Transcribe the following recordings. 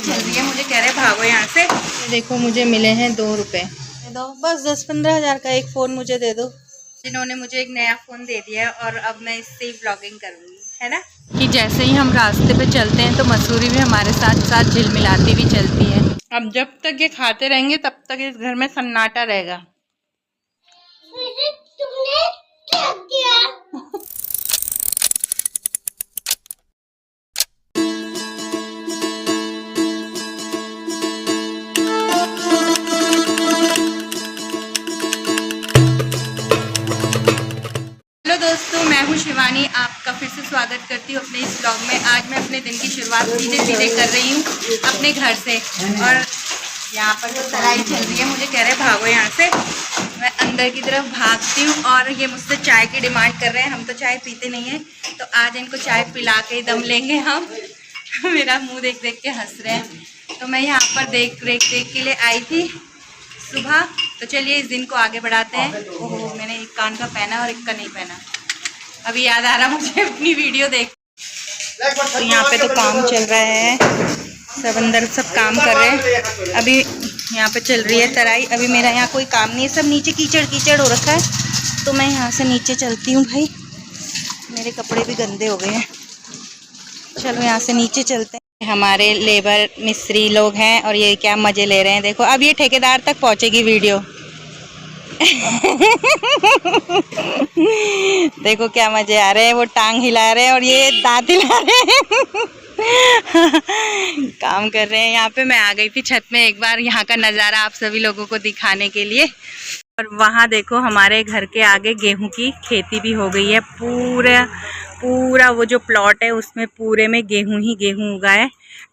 चल रही है, मुझे कह रहे भागो यहाँ से। देखो मुझे मिले हैं 2 रुपए, दो बस 10-15 हज़ार का एक फ़ोन मुझे दे दो। जिन्होंने मुझे एक नया फ़ोन दे दिया है और अब मैं इससे ही ब्लॉगिंग करूँगी, है ना। कि जैसे ही हम रास्ते पे चलते हैं तो मसूरी भी हमारे साथ साथ झिलमिलाती भी चलती है। अब जब तक ये खाते रहेंगे तब तक इस घर में सन्नाटा रहेगा। तुमने क्या किया? हेलो दोस्तों, मैं हूँ शिवानी, आपका फिर से स्वागत करती हूँ अपने इस ब्लॉग में। आज मैं अपने दिन की शुरुआत सीधे सीधे कर रही हूँ अपने घर से, और यहाँ पर जो तराई चल रही है, मुझे कह रहे भागो यहाँ से। मैं अंदर की तरफ भागती हूँ और ये मुझसे चाय की डिमांड कर रहे हैं। हम तो चाय पीते नहीं हैं, तो आज इनको चाय पिला के ही दम लेंगे हम। मेरा मुँह देख देख के हंस रहे हैं। तो मैं यहाँ पर देख के लिए आई थी सुबह। तो चलिए इस दिन को आगे बढ़ाते हैं। ओहो, मैंने एक कान का पहना और एक का नहीं पहना। अभी याद आ रहा मुझे अपनी वीडियो देख। तो यहाँ पे तो काम चल रहा है, सब अंदर सब काम कर रहे हैं। अभी यहाँ पे चल रही है तराई। अभी मेरा यहाँ कोई काम नहीं है, सब नीचे कीचड़ कीचड़ हो रखा है। तो मैं यहाँ से नीचे चलती हूँ भाई, मेरे कपड़े भी गंदे हो गए हैं। चलो यहाँ से नीचे चलते हैं। हमारे लेबर मिस्त्री लोग हैं और ये क्या मजे ले रहे हैं। देखो अब ये ठेकेदार तक पहुंचेगी वीडियो। देखो क्या मजे आ रहे हैं, वो टांग हिला रहे हैं और ये दांत हिला रहे हैं। काम कर रहे हैं। यहाँ पे मैं आ गई थी छत में एक बार, यहाँ का नज़ारा आप सभी लोगों को दिखाने के लिए। और वहाँ देखो हमारे घर के आगे गेहूं की खेती भी हो गई है। पूरा वो जो प्लॉट है उसमें पूरे में गेहूं ही गेहूं उगा है।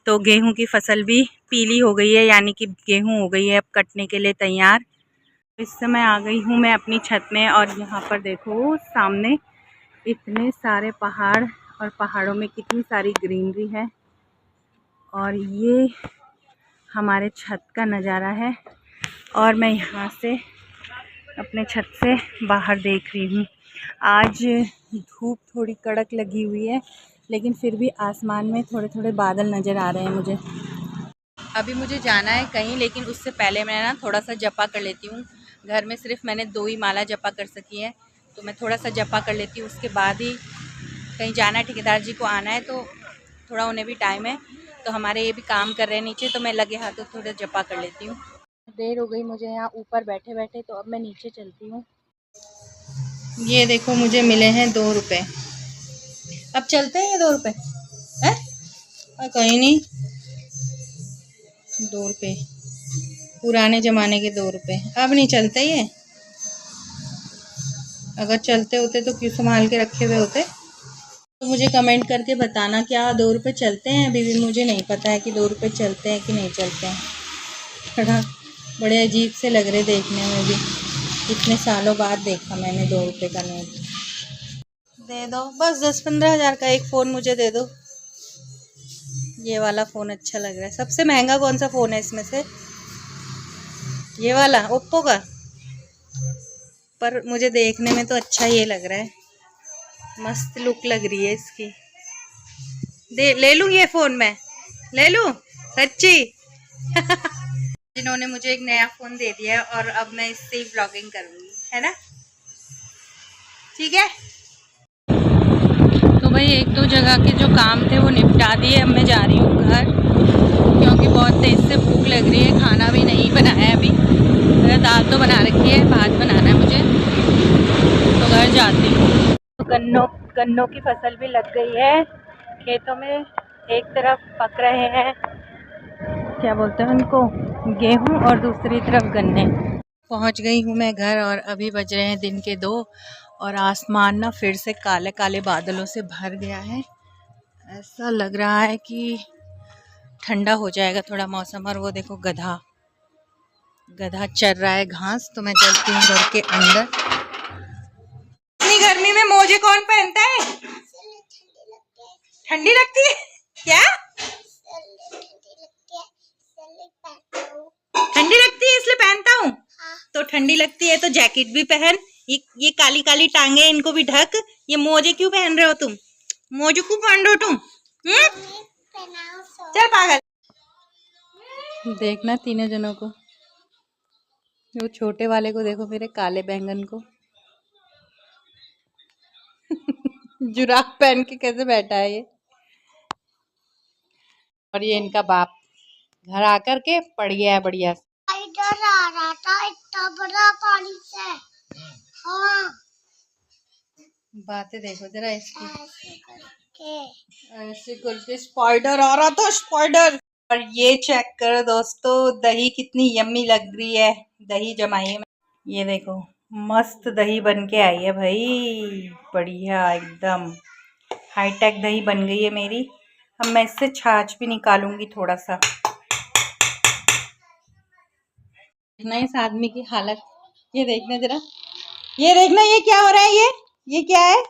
तो गेहूं की फसल भी पीली हो गई है, यानी कि गेहूं हो गई है अब कटने के लिए तैयार। इस समय आ गई हूँ मैं अपनी छत में, और यहाँ पर देखो सामने इतने सारे पहाड़, और पहाड़ों में कितनी सारी ग्रीनरी है। और ये हमारे छत का नज़ारा है, और मैं यहाँ से अपने छत से बाहर देख रही हूँ। आज धूप थोड़ी कड़क लगी हुई है, लेकिन फिर भी आसमान में थोड़े थोड़े बादल नज़र आ रहे हैं मुझे। अभी मुझे जाना है कहीं, लेकिन उससे पहले मैं ना थोड़ा सा जपा कर लेती हूँ। घर में सिर्फ मैंने 2 ही माला जपा कर सकी है, तो मैं थोड़ा सा जपा कर लेती हूँ। उसके बाद ही कहीं जाना है, ठेकेदार जी को आना है, तो थोड़ा उन्हें भी टाइम है। तो हमारे ये भी काम कर रहे हैं नीचे, तो मैं लगे हाथों थोड़ा जपा कर लेती हूँ। देर हो गई मुझे यहाँ ऊपर बैठे बैठे, तो अब मैं नीचे चलती हूँ। ये देखो मुझे मिले हैं 2 रुपए। अब चलते हैं ये 2 रुपए है, कहीं नहीं। 2 रुपए पुराने ज़माने के 2 रुपए, अब नहीं चलते ये। अगर चलते होते तो क्यों संभाल के रखे हुए होते। तो मुझे कमेंट करके बताना क्या 2 रुपए चलते हैं। अभी भी मुझे नहीं पता है कि 2 रुपए चलते हैं कि नहीं चलते हैं। बड़े अजीब से लग रहे देखने में भी। इतने सालों बाद देखा मैंने 2 रुपए का नोट। दे दो बस 10-15 हज़ार का एक फ़ोन मुझे दे दो। ये वाला फ़ोन अच्छा लग रहा है। सबसे महंगा कौन सा फ़ोन है इसमें से? ये वाला ओप्पो का, पर मुझे देखने में तो अच्छा ये लग रहा है, मस्त लुक लग रही है इसकी। ले लूँ ये फ़ोन, मैं ले लूँ सच्ची। जिन्होंने मुझे एक नया फ़ोन दे दिया है और अब मैं इससे ही ब्लॉगिंग करूँगी, है ना। ठीक है। तो भाई 1-2 जगह के जो काम थे वो निपटा दिए। अब मैं जा रही हूँ घर, क्योंकि बहुत तेज़ से भूख लग रही है। खाना भी नहीं बनाया है अभी, मेरा दाल तो बना रखी है, भात बनाना है मुझे, तो घर जाती हूँ। तो गन्नों की फसल भी लग गई है खेतों में। एक तरफ पक रहे हैं, क्या बोलते हैं उनको, गेहूं, और दूसरी तरफ गन्ने। पहुंच गई हूँ मैं घर, और अभी बज रहे हैं दिन के 2, और आसमान ना फिर से काले काले बादलों से भर गया है। ऐसा लग रहा है कि ठंडा हो जाएगा थोड़ा मौसम। और वो देखो गधा चर रहा है घास। तो मैं चलती हूँ घर के अंदर। इतनी गर्मी में मोजे कौन पहनता है? ठंडी लगती है क्या? ठंडी लगती है इसलिए पहनता हूँ। तो ठंडी लगती है तो जैकेट भी पहन। ये काली काली टांगे, इनको भी ढक। ये मोजे क्यों पहन रहे हो तुम? मोजे क्यों पहन रहे हो तुम? चल पागल। देखना तीनों जनों को, वो छोटे वाले को देखो, मेरे काले बैंगन को। जुराफ पहन के कैसे बैठा है ये। और ये इनका बाप घर आकर के पड़ गया है बढ़िया। इधर आ रहा था इतना बड़ा पानी से। हाँ, बातें देखो जरा इसकी, ऐसे करके स्पाइडर आ रहा था, स्पाइडर। और ये चेक करो दोस्तों, दही कितनी यम्मी लग रही है। दही जमाई है, ये देखो मस्त दही बन के आई है भाई, बढ़िया एकदम हाईटेक दही बन गई है मेरी। अब मैं इससे छाछ भी निकालूंगी थोड़ा सा। देखना इस आदमी की हालत, ये देखना जरा, ये देखना ये क्या हो रहा है, ये क्या है।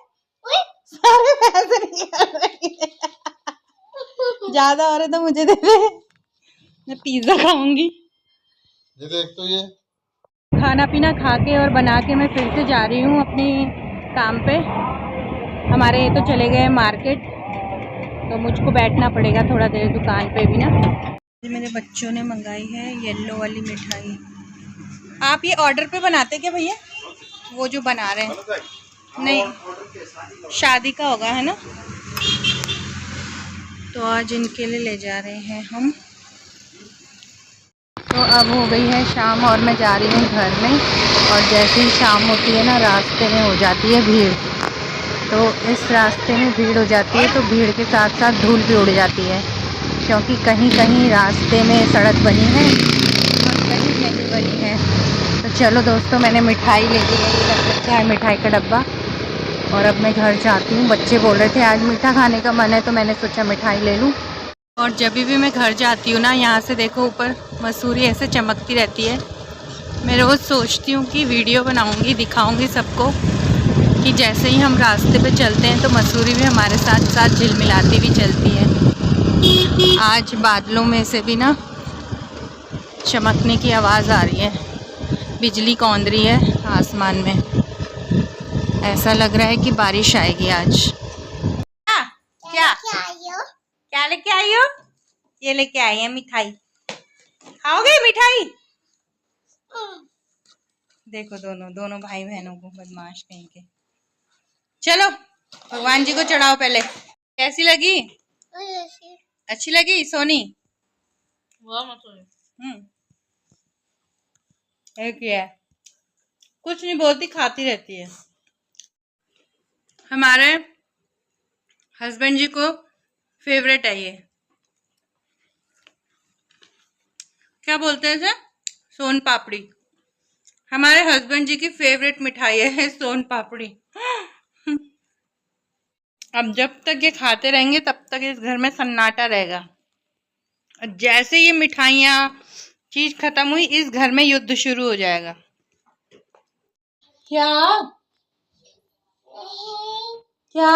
सारे पैसे निकाल रही है। ज्यादा हो रहे तो मुझे दे दे, मैं पिज्जा खाऊंगी। ये देख तो, ये खाना पीना खा के और बना के मैं फिर से जा रही हूँ अपने काम पे। हमारे ये तो चले गए मार्केट, तो मुझको बैठना पड़ेगा थोड़ा देर दुकान पे भी ना। मेरे बच्चों ने मंगाई है येलो वाली मिठाई। आप ये ऑर्डर पे बनाते क्या भैया? वो जो बना रहे हैं, नहीं शादी का होगा है ना। तो आज इनके लिए ले जा रहे हैं हम। तो अब हो गई है शाम और मैं जा रही हूँ घर में। और जैसे ही शाम होती है ना, रास्ते में हो जाती है भीड़। तो इस रास्ते में भीड़ हो जाती है, तो भीड़ के साथ साथ धूल भी उड़ जाती है, क्योंकि कहीं कहीं रास्ते में सड़क बनी है और कहीं नहीं बनी है। तो चलो दोस्तों, मैंने मिठाई ले ली है, ये रख रखा है मिठाई का डब्बा। और अब मैं घर जाती हूँ। बच्चे बोल रहे थे आज मीठा खाने का मन है, तो मैंने सोचा मिठाई ले लूँ। और जब भी मैं घर जाती हूँ ना, यहाँ से देखो ऊपर मसूरी ऐसे चमकती रहती है। मैं रोज़ सोचती हूँ कि वीडियो बनाऊँगी, दिखाऊँगी सबको कि जैसे ही हम रास्ते पे चलते हैं तो मसूरी भी हमारे साथ साथ झिलमिलाती भी चलती है। आज बादलों में से भी ना चमकने की आवाज़ आ रही है, बिजली कौंध रही है आसमान में। ऐसा लग रहा है कि बारिश आएगी आज। क्या क्या लेके आई हो? ये लेके आई है मिठाई, खाओगे मिठाई? देखो दोनों भाई बहनों को, बदमाश कहीं के। चलो भगवान जी को चढ़ाओ पहले। कैसी लगी? अच्छी लगी सोनी? एक ही है, कुछ नहीं बोलती, खाती रहती है। हमारे हस्बैंड जी को फेवरेट है ये, क्या बोलते हैं इसे, सोन पापड़ी। हमारे हस्बैंड जी की फेवरेट मिठाई है सोन पापड़ी। अब जब तक ये खाते रहेंगे तब तक इस घर में सन्नाटा रहेगा। जैसे ये मिठाइयाँ चीज खत्म हुई, इस घर में युद्ध शुरू हो जाएगा। क्या क्या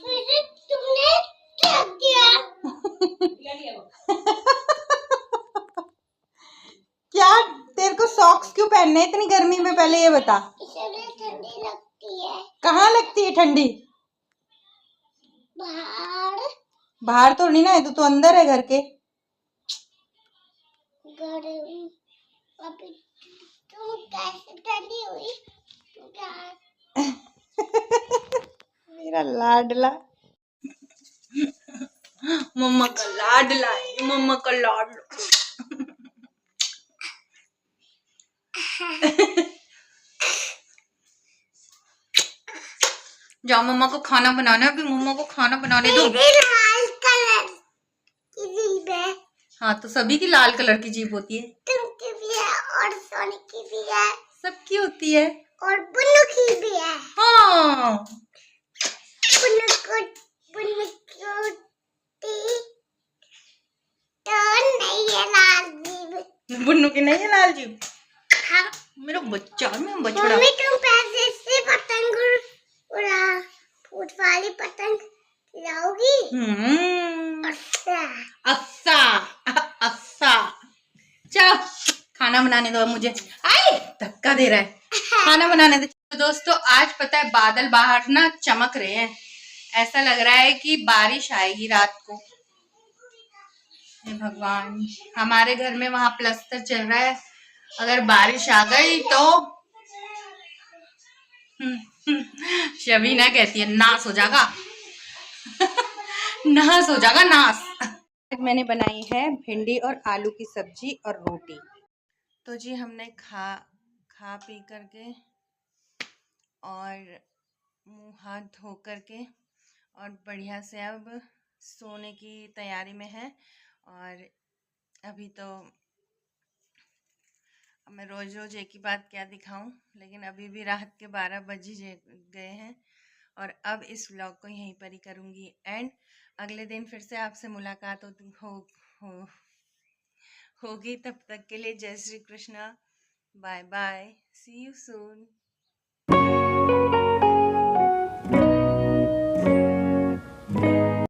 नहीं तुमने क्या किया? क्या तेरे को सॉक्स क्यों पहनने इतनी गर्मी में, पहले ये बता। इसलिए ठंडी लगती है। कहाँ लगती है ठंडी? बाहर तो नहीं ना है, तो अंदर है घर के। अभी तुम कैसे ठंडी हुई? मेरा लाडला, मम्मा का लाडला है, मम्मा का लाडला। जाओ मम्मा को खाना बनाना है, अभी मम्मा को खाना बनाने दो। लाल कलर की जीभ है। हाँ तो सभी की लाल कलर की जीभ होती है। तुमकी भी है और सोनी की भी है, सबकी होती है, और बुन्नू की भी है। हाँ बुन्नू को तो नहीं है लाल जीभ। बुन्नू की नहीं है लाल जीभ। हाँ मेरा बच्चा, मैं बचड़ा। मम्मी तुम पैसे से पतंग उड़ा, फूट वाली पतंग लाओगी? अच्छा अच्छा, चलो खाना बनाने दो मुझे। आई धक्का दे रहा है, खाना बनाने दो। तो दोस्तों आज पता है बादल बाहर ना चमक रहे हैं, ऐसा लग रहा है कि बारिश आएगी रात को। हे भगवान, हमारे घर में वहां प्लस्तर चल रहा है, अगर बारिश आ गई तो शबीना कहती है नाश हो जाएगा। नाश हो जाएगा, नाश। आज मैंने बनाई है भिंडी और आलू की सब्जी और रोटी। तो जी हमने खा पी करके और मुंह हाथ धो करके और बढ़िया से अब सोने की तैयारी में है। और अभी तो मैं रोज रोज एक ही बात क्या दिखाऊं, लेकिन अभी भी रात के 12 बज गए हैं और अब इस व्लॉग को यहीं पर ही करूंगी एंड अगले दिन फिर से आपसे मुलाकात हो होगी। तब तक के लिए जय Shri Krishna, bye bye, see you soon.